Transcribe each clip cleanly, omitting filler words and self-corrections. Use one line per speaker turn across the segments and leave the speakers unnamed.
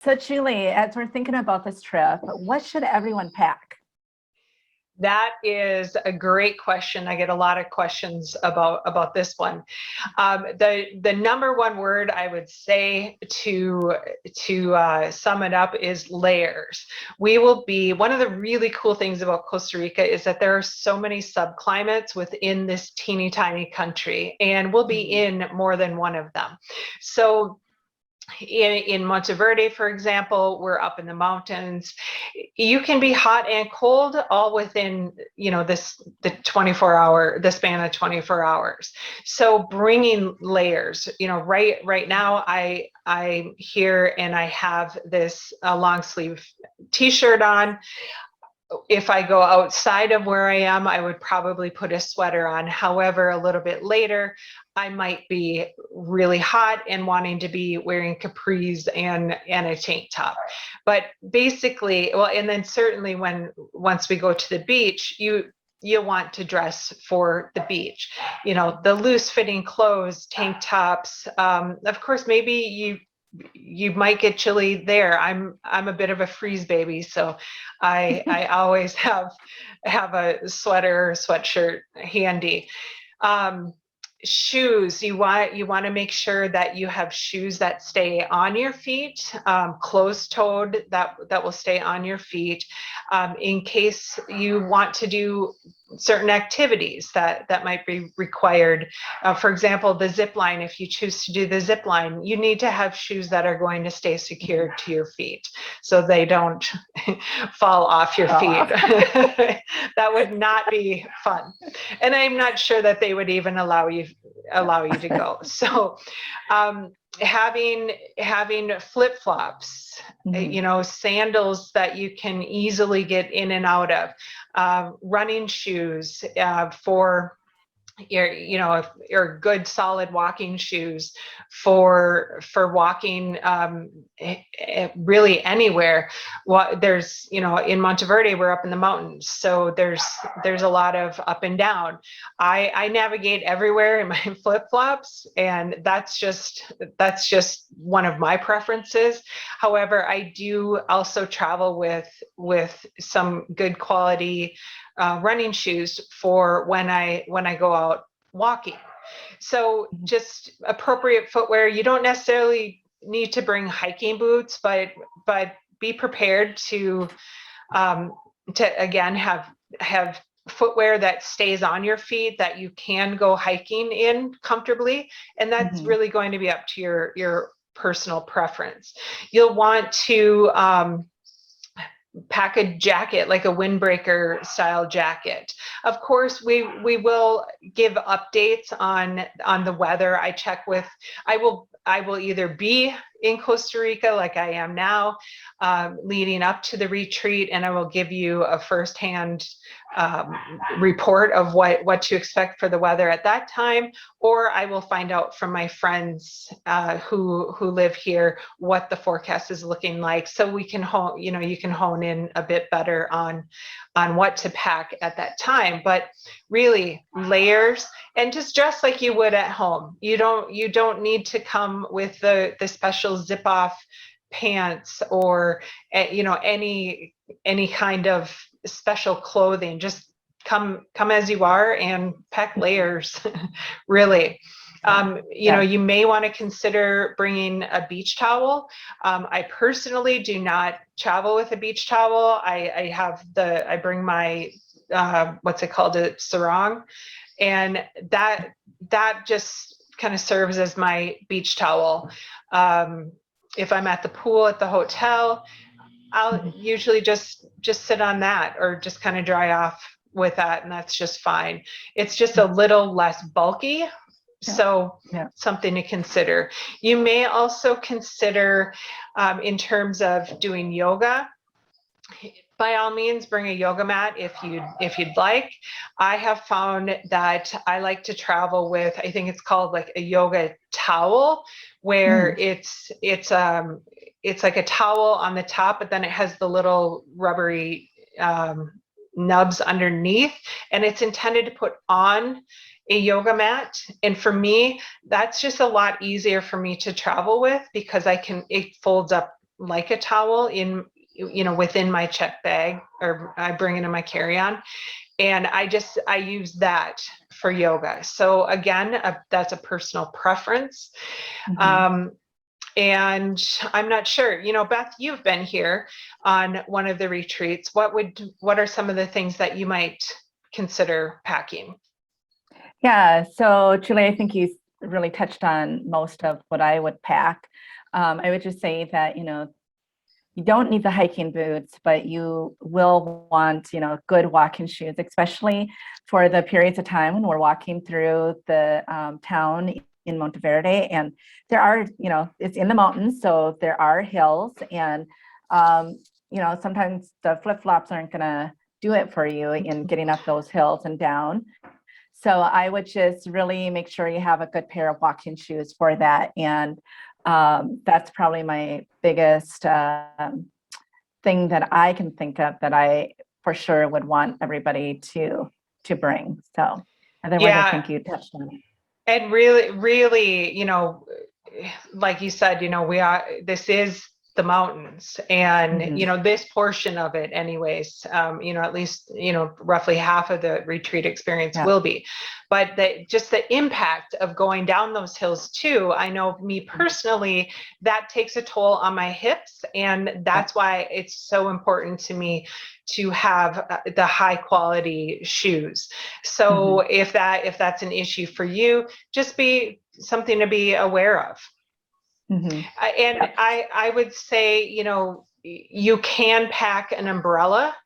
So Julie, as we're thinking about this trip, what should everyone pack?
That is a great question. I get a lot of questions about this one. The number one word I would say to sum it up is layers. We will be one of the really cool things about Costa Rica is that there are so many subclimates within this teeny tiny country, and we'll be in more than one of them. So in Monteverde, for example, we're up in the mountains. You can be hot and cold all within, the span of 24 hours. So bringing layers, right now I'm here and I have this long sleeve t-shirt on. If I go outside of where I am, I would probably put a sweater on. However, a little bit later, I might be really hot and wanting to be wearing capris and a tank top. But basically, and then certainly once we go to the beach, you want to dress for the beach. The loose fitting clothes, tank tops. Of course, maybe you might get chilly there. I'm a bit of a freeze baby, so I always have a sweater or sweatshirt handy. Shoes, you want to make sure that you have shoes that stay on your feet, closed-toed, that will stay on your feet, in case you want to do certain activities that might be required. For example, the zip line, if you choose to do the zip line, you need to have shoes that are going to stay secured to your feet so they don't fall off your feet. That would not be fun. And I'm not sure that they would even allow you to go. So having flip-flops, sandals that you can easily get in and out of, running shoes for your good solid walking shoes for walking really anywhere. There's in Monteverde we're up in the mountains, so there's a lot of up and down. I navigate everywhere in my flip-flops, and that's just one of my preferences. However, I do also travel with some good quality running shoes for when I go out walking. So just appropriate footwear. You don't necessarily need to bring hiking boots, but be prepared to again have footwear that stays on your feet that you can go hiking in comfortably, and that's really going to be up to your personal preference. You'll want to pack a jacket, like a windbreaker style jacket. Of course, we will give updates on the weather. I will either be in Costa Rica like I am now, leading up to the retreat, and I will give you a firsthand report of what to expect for the weather at that time, or I will find out from my friends who live here what the forecast is looking like, so we can you can hone in a bit better on what to pack at that time. But really, layers, and just dress like you would at home. You don't need to come with the special zip off pants or any kind of special clothing. Just come as you are and pack layers. Really. You may want to consider bringing a beach towel. I personally do not travel with a beach towel. I bring my what's it called, a sarong, and that just kind of serves as my beach towel. If I'm at the pool at the hotel, I'll usually just sit on that or just kind of dry off with that, and that's just fine. It's just a little less bulky. So something to consider. You may also consider, in terms of doing yoga, by all means, bring a yoga mat if you'd like. I have found that I like to travel with, I think it's called like a yoga towel, where it's like a towel on the top, but then it has the little rubbery nubs underneath, and it's intended to put on a yoga mat. And for me, that's just a lot easier for me to travel with, because it folds up like a towel in, within my check bag, or I bring it in my carry-on. And I use that for yoga. So again, that's a personal preference. And I'm not sure, Beth, you've been here on one of the retreats. What are some of the things that you might consider packing?
Yeah. So Julie, I think you really touched on most of what I would pack. I would just say that, you don't need the hiking boots, but you will want, good walking shoes, especially for the periods of time when we're walking through the town in Monteverde. And there are, it's in the mountains, so there are hills, and, sometimes the flip-flops aren't going to do it for you in getting up those hills and down. So I would just really make sure you have a good pair of walking shoes for that. And that's probably my biggest thing that I can think of that I for sure would want everybody to bring. So otherwise, I think you touched on it.
And really, like you said, this is the mountains, and this portion of it anyways, at least roughly half of the retreat experience will be, but just the impact of going down those hills too, I know me personally, that takes a toll on my hips, and that's why it's so important to me to have the high quality shoes. So if that's an issue for you, just be something to be aware of. And I would say, you can pack an umbrella.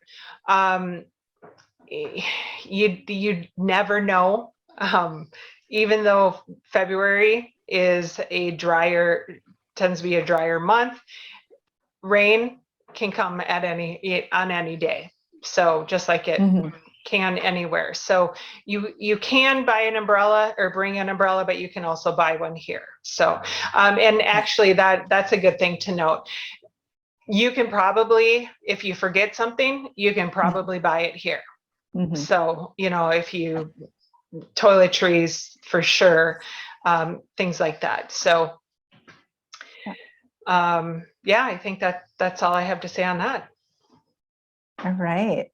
You'd never know. Even though February tends to be a drier month, rain can come on any day. So just like it can anywhere. So you can buy an umbrella or bring an umbrella, but you can also buy one here. So, and actually that's a good thing to note. You can probably, if you forget something, you can probably buy it here. So, if you toiletries for sure, things like that. So, I think that's all I have to say on that.
All right.